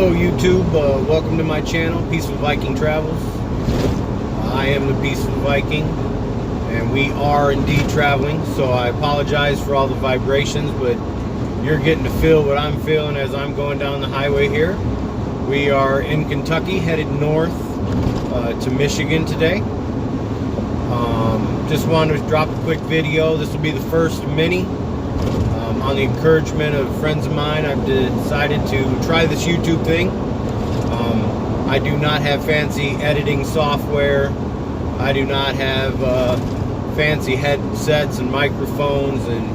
Hello YouTube, welcome to my channel, Peaceful Viking Travels. I am the Peaceful Viking, and we are indeed traveling, so I apologize for all the vibrations, but you're getting to feel what I'm feeling as I'm going down the highway here. We are in Kentucky, headed north to Michigan today. Just wanted to drop a quick video. This will be the first mini. On the encouragement of friends of mine, I've decided to try this YouTube thing. I do not have fancy editing software. I do not have fancy headsets and microphones and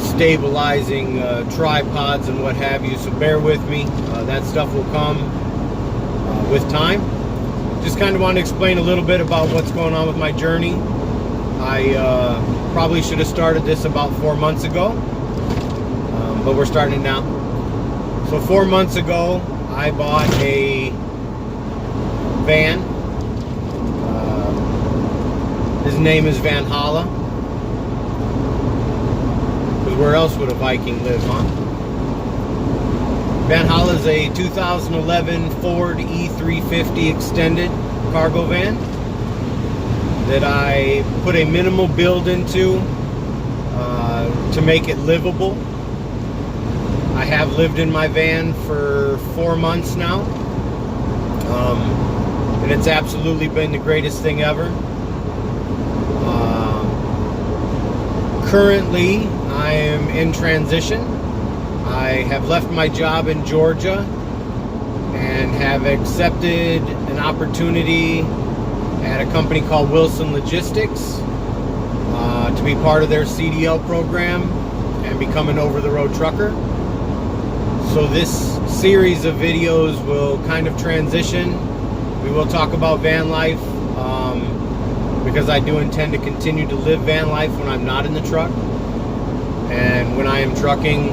stabilizing tripods and what have you, so bear with me. That stuff will come with time. Just kind of want to explain a little bit about what's going on with my journey. I probably should have started this about 4 months ago, but we're starting it now. So 4 months ago, I bought a van. His name is Valhalla. Because where else would a Viking live, huh? Valhalla is a 2011 Ford E350 extended cargo van that I put a minimal build into to make it livable. I have lived in my van for 4 months now, and it's absolutely been the greatest thing ever. Currently, I am in transition. I have left my job in Georgia and have accepted an opportunity at a company called Wilson Logistics to be part of their CDL program and become an over-the-road trucker. So this series of videos will kind of transition. We will talk about van life because I do intend to continue to live van life when I'm not in the truck. And when I am trucking,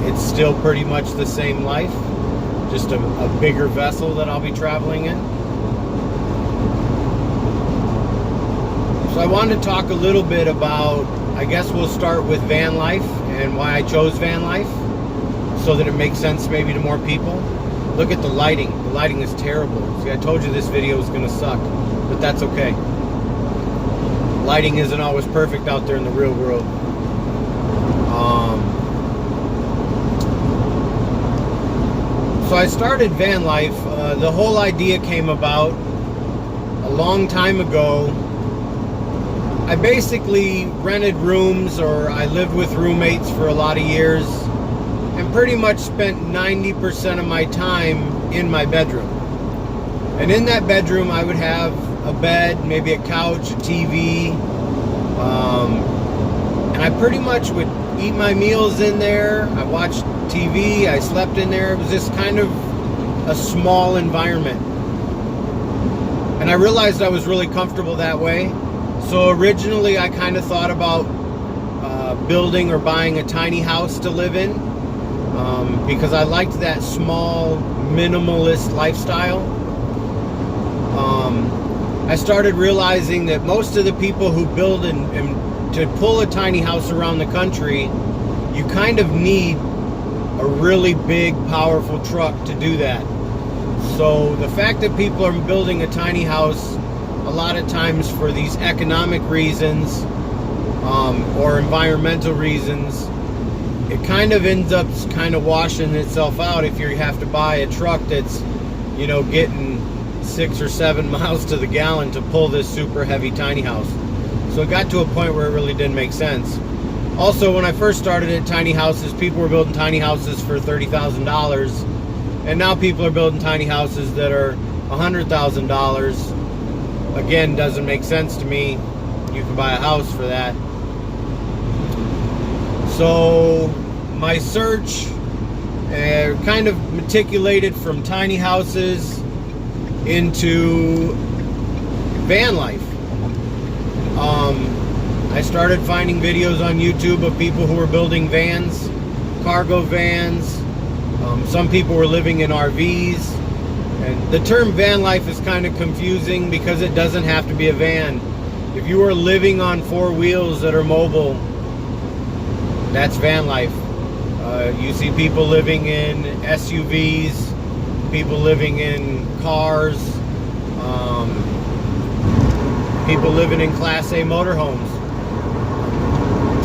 it's still pretty much the same life, just a bigger vessel that I'll be traveling in. So I wanted to talk a little bit about, I guess we'll start with van life and why I chose van life, so that it makes sense maybe to more people. Look at the lighting. The lighting is terrible. See, I told you this video was going to suck, but that's okay. Lighting isn't always perfect out there in the real world. So I started van life. The whole idea came about a long time ago. I basically rented rooms, or I lived with roommates for a lot of years, and pretty much spent 90% of my time in my bedroom. And in that bedroom I would have a bed, maybe a couch, a TV, and I pretty much would eat my meals in there. I watched TV, I slept in there. It was just kind of a small environment. And I realized I was really comfortable that way. So originally I kind of thought about building or buying a tiny house to live in, because I liked that small, minimalist lifestyle. I started realizing that most of the people who build and to pull a tiny house around the country, you kind of need a really big, powerful truck to do that. So the fact that people are building a tiny house a lot of times for these economic reasons or environmental reasons, it kind of ends up kind of washing itself out if you have to buy a truck that's, you know, getting 6 or 7 miles to the gallon to pull this super heavy tiny house. So it got to a point where it really didn't make sense. Also, when I first started at tiny houses, people were building tiny houses for $30,000, and now people are building tiny houses that are $100,000. Again, doesn't make sense to me. You can buy a house for that. So my search kind of matriculated from tiny houses into van life. I started finding videos on YouTube of people who were building vans, cargo vans. Some people were living in RVs. And the term van life is kind of confusing because it doesn't have to be a van. If you are living on 4 wheels that are mobile, that's van life. You see people living in SUVs, people living in cars, people living in Class A motorhomes.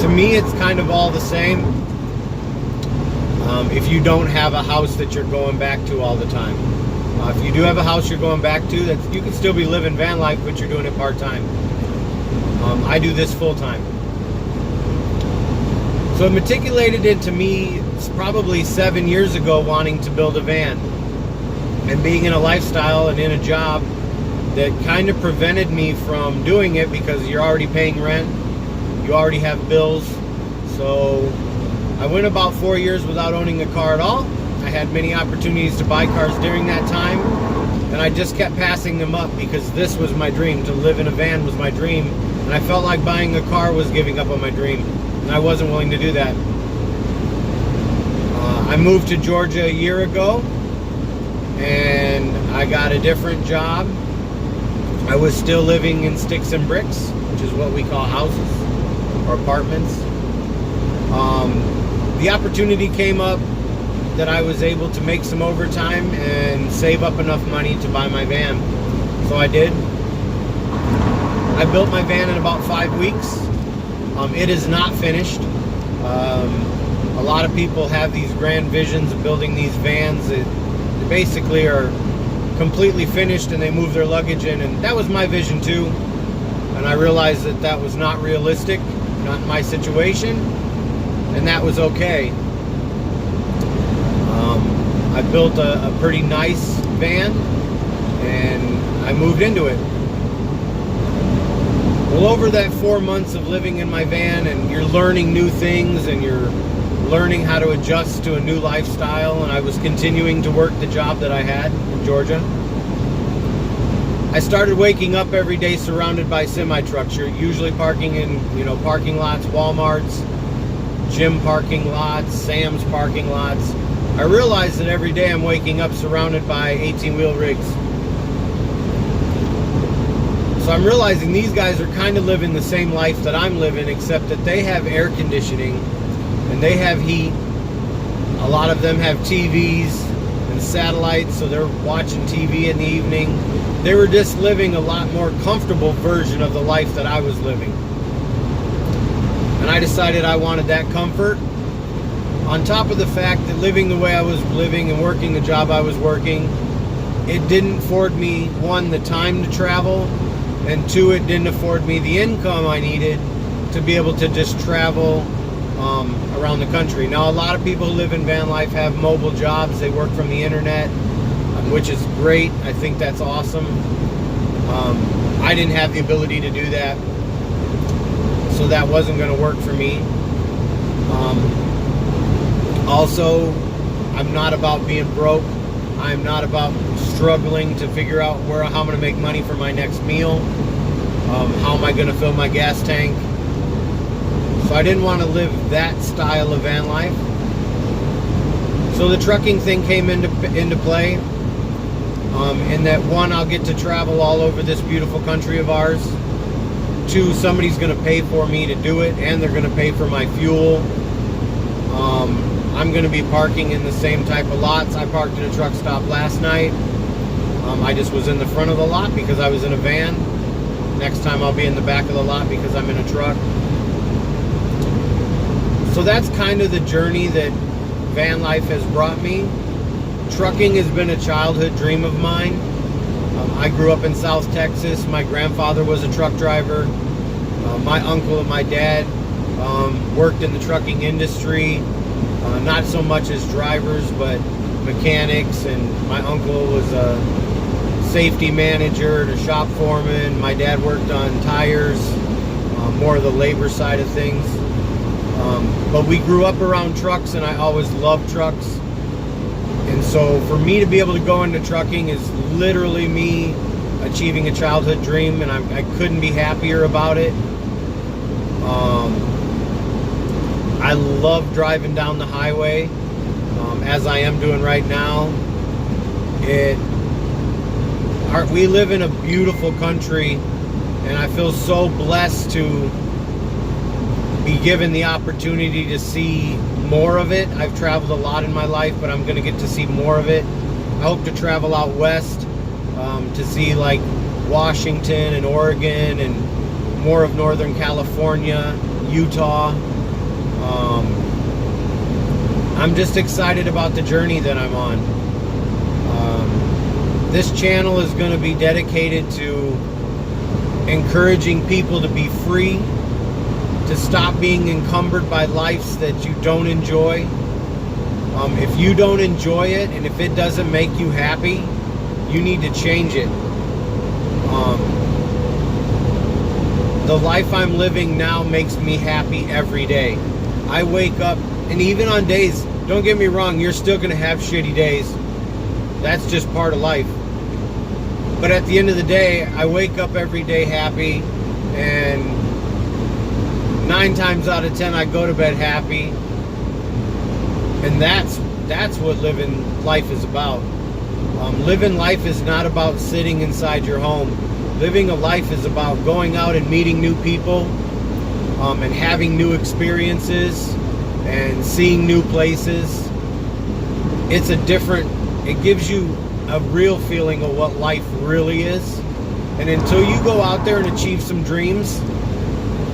To me, it's kind of all the same. If you don't have a house that you're going back to all the time. If you do have a house you're going back to, that you can still be living van life, but you're doing it part-time. I do this full-time. So it matriculated into me probably 7 years ago wanting to build a van. And being in a lifestyle and in a job that kind of prevented me from doing it because you're already paying rent, you already have bills. So I went about 4 years without owning a car at all. I had many opportunities to buy cars during that time, and I just kept passing them up because this was my dream. To live in a van was my dream, and I felt like buying a car was giving up on my dream, and I wasn't willing to do that. I moved to Georgia a year ago, and I got a different job. I was still living in sticks and bricks, which is what we call houses or apartments. The opportunity came up that I was able to make some overtime and save up enough money to buy my van. So I did. I built my van in about 5 weeks. It is not finished. A lot of people have these grand visions of building these vans that basically are completely finished and they move their luggage in, and that was my vision too. And I realized that that was not realistic, not in my situation, and that was okay. I built a pretty nice van and I moved into it. Well, over that 4 months of living in my van, and you're learning new things and you're learning how to adjust to a new lifestyle, and I was continuing to work the job that I had in Georgia. I started waking up every day surrounded by semi-trucks. You're usually parking in, parking lots, Walmarts, gym parking lots, Sam's parking lots. I realized that every day I'm waking up surrounded by 18-wheel rigs. So I'm realizing these guys are kind of living the same life that I'm living, except that they have air conditioning and they have heat. A lot of them have TVs and satellites, so they're watching TV in the evening. They were just living a lot more comfortable version of the life that I was living. And I decided I wanted that comfort. On top of the fact that living the way I was living and working the job I was working, it didn't afford me, one, the time to travel, and two, it didn't afford me the income I needed to be able to just travel around the country. Now, a lot of people who live in van life have mobile jobs. They work from the internet, which is great. I think that's awesome. I didn't have the ability to do that, so that wasn't going to work for me. Also, I'm not about being broke. I'm not about struggling to figure out how I'm going to make money for my next meal. How am I going to fill my gas tank? So I didn't want to live that style of van life. So the trucking thing came into play. In that, one, I'll get to travel all over this beautiful country of ours. Two, somebody's going to pay for me to do it, and they're going to pay for my fuel. I'm going to be parking in the same type of lots. I parked in a truck stop last night. I just was in the front of the lot because I was in a van. Next time I'll be in the back of the lot because I'm in a truck. So that's kind of the journey that van life has brought me. Trucking has been a childhood dream of mine. I grew up in South Texas. My grandfather was a truck driver. My uncle and my dad worked in the trucking industry. Not so much as drivers, but mechanics. And my uncle was a safety manager and a shop foreman. My dad worked on tires, more of the labor side of things. But we grew up around trucks, and I always loved trucks. And so for me to be able to go into trucking is literally me achieving a childhood dream, and I couldn't be happier about it. I love driving down the highway, as I am doing right now. We live in a beautiful country, and I feel so blessed to be given the opportunity to see more of it. I've traveled a lot in my life, but I'm going to get to see more of it. I hope to travel out west to see like Washington and Oregon and more of Northern California, Utah. I'm just excited about the journey that I'm on. This channel is going to be dedicated to encouraging people to be free, to stop being encumbered by lives that you don't enjoy. If you don't enjoy it and if it doesn't make you happy, you need to change it. The life I'm living now makes me happy every day. I wake up, and even on days, don't get me wrong, you're still going to have shitty days. That's just part of life. But at the end of the day, I wake up every day happy, and 9 times out of 10 I go to bed happy. And that's what living life is about. Living life is not about sitting inside your home. Living a life is about going out and meeting new people, and having new experiences and seeing new places. It gives you a real feeling of what life really is. And until you go out there and achieve some dreams,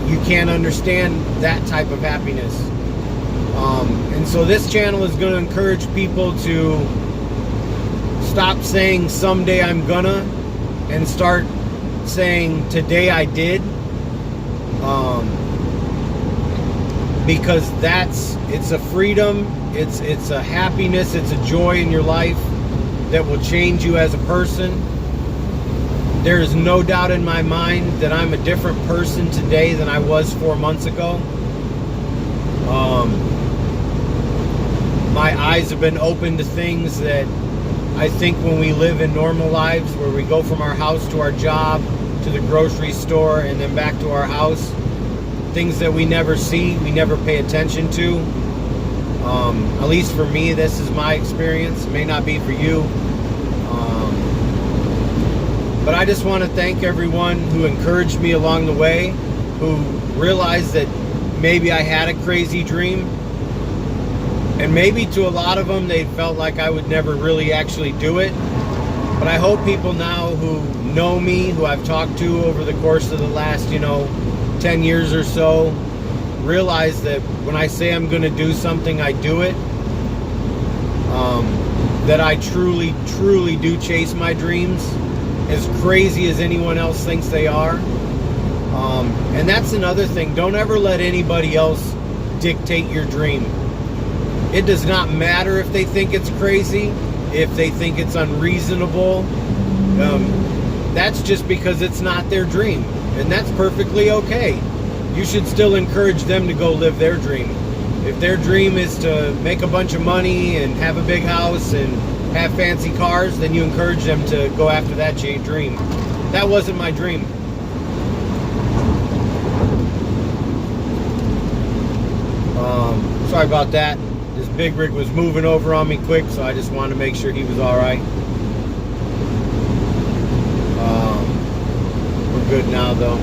you can't understand that type of happiness. And so this channel is going to encourage people to stop saying someday I'm gonna and start saying today I did. Because it's a freedom, it's a happiness, it's a joy in your life that will change you as a person. There is no doubt in my mind that I'm a different person today than I was 4 months ago. My eyes have been open to things that I think when we live in normal lives, where we go from our house to our job, to the grocery store, and then back to our house, things that we never see, we never pay attention to. At least for me, this is my experience. It may not be for you. But I just want to thank everyone who encouraged me along the way, who realized that maybe I had a crazy dream. And maybe to a lot of them, they felt like I would never really actually do it. But I hope people now who know me, who I've talked to over the course of the last, 10 years or so, realize that when I say I'm going to do something, I do it. That I truly, truly do chase my dreams, as crazy as anyone else thinks they are. And that's another thing. Don't ever let anybody else dictate your dream. It does not matter if they think it's crazy, if they think it's unreasonable. That's just because it's not their dream. And that's perfectly okay. You should still encourage them to go live their dream. If their dream is to make a bunch of money and have a big house and have fancy cars, then you encourage them to go after that dream. That wasn't my dream. Sorry about that. This big rig was moving over on me quick, so I just wanted to make sure he was all right. We're good now, though.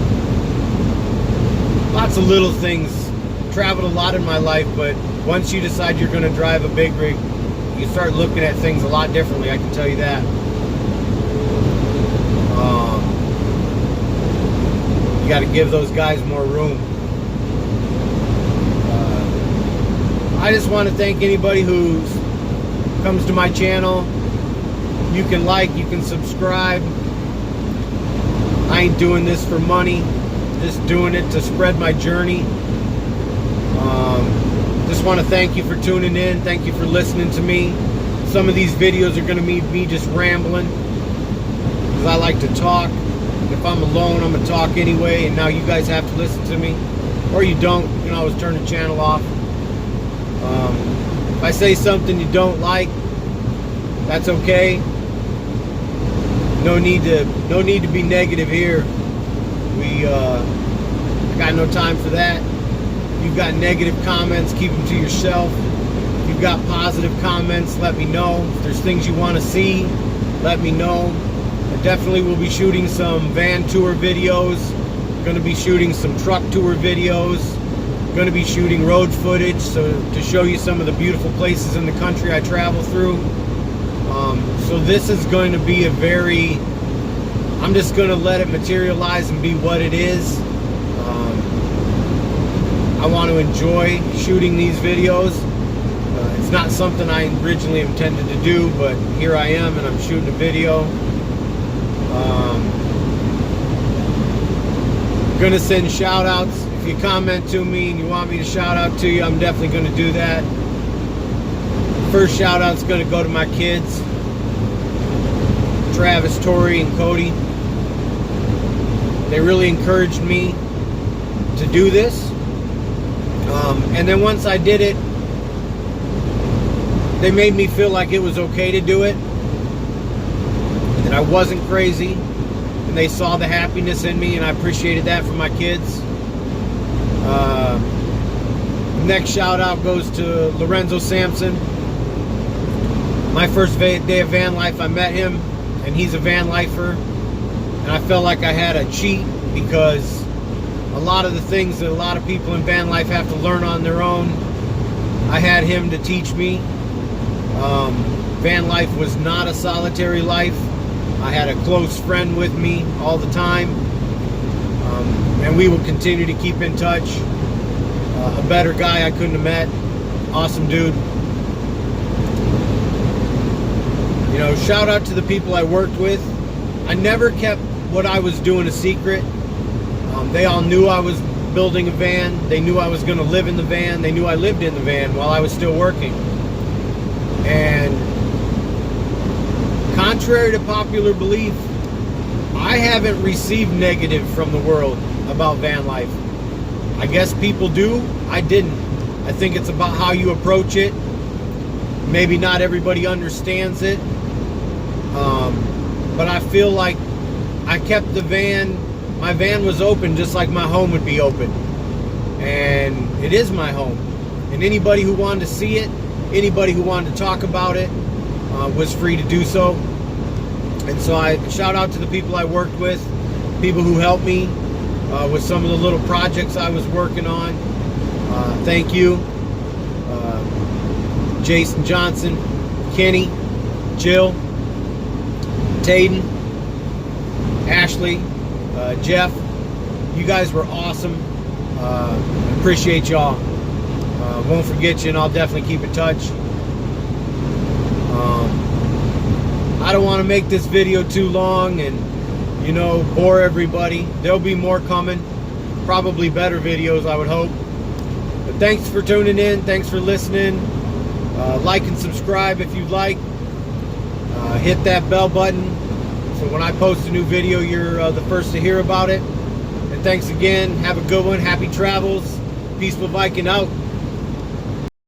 Lots of little things. Traveled a lot in my life, but once you decide you're going to drive a big rig, you start looking at things a lot differently, I can tell you that. You got to give those guys more room. I just want to thank anybody who comes to my channel. You can like, you can subscribe. I ain't doing this for money, just doing it to spread my journey. Just want to thank you for tuning in. Thank you for listening to me. Some of these videos are going to be me just rambling, because I like to talk. And if I'm alone, I'm going to talk anyway, and now you guys have to listen to me. Or you don't. You can always turn the channel off. If I say something you don't like, that's okay. No need to be negative here. I got no time for that. If you've got negative comments, keep them to yourself. If you've got positive comments, let me know. If there's things you want to see, let me know. I definitely will be shooting some van tour videos. Going to be shooting some truck tour videos. going to be shooting road footage, so to show you some of the beautiful places in the country I travel through. So this is going to be I'm just going to let it materialize and be what it is. I want to enjoy shooting these videos. It's not something I originally intended to do, but here I am and I'm shooting a video. I'm going to send shout outs. If you comment to me and you want me to shout out to you, I'm definitely going to do that. First shout out's going to go to my kids, Travis, Tori, and Cody. They really encouraged me to do this. And then once I did it, they made me feel like it was okay to do it, that I wasn't crazy, and they saw the happiness in me, and I appreciated that from my kids. Next shout out goes to Lorenzo Sampson. My first day of van life, I met him, and he's a van lifer, and I felt like I had a cheat, because a lot of the things that a lot of people in van life have to learn on their own, I had him to teach me. Van life was not a solitary life. I had a close friend with me all the time, and we will continue to keep in touch. A better guy I couldn't have met. Awesome dude. You know, shout out to the people I worked with. I never kept what I was doing a secret. They all knew I was building a van. They knew I was going to live in the van. They knew I lived in the van while I was still working. And contrary to popular belief, I haven't received negative from the world about van life. I guess people do. I didn't. I think it's about how you approach it. Maybe not everybody understands it. But I feel like I kept the van. My van was open just like my home would be open. And it is my home. And anybody who wanted to see it, anybody who wanted to talk about it, was free to do so. And so I shout out to the people I worked with, people who helped me with some of the little projects I was working on. Thank you. Jason Johnson, Kenny, Jill, Tayden, Ashley, Jeff. You guys were awesome. Appreciate y'all. Won't forget you, and I'll definitely keep in touch. I don't want to make this video too long and, you know, bore everybody. There'll be more coming. Probably better videos, I would hope. But thanks for tuning in. Thanks for listening. Like and subscribe if you'd like. Hit that bell button so when I post a new video, you're the first to hear about it. And thanks again. Have a good one. Happy travels. Peaceful Viking out.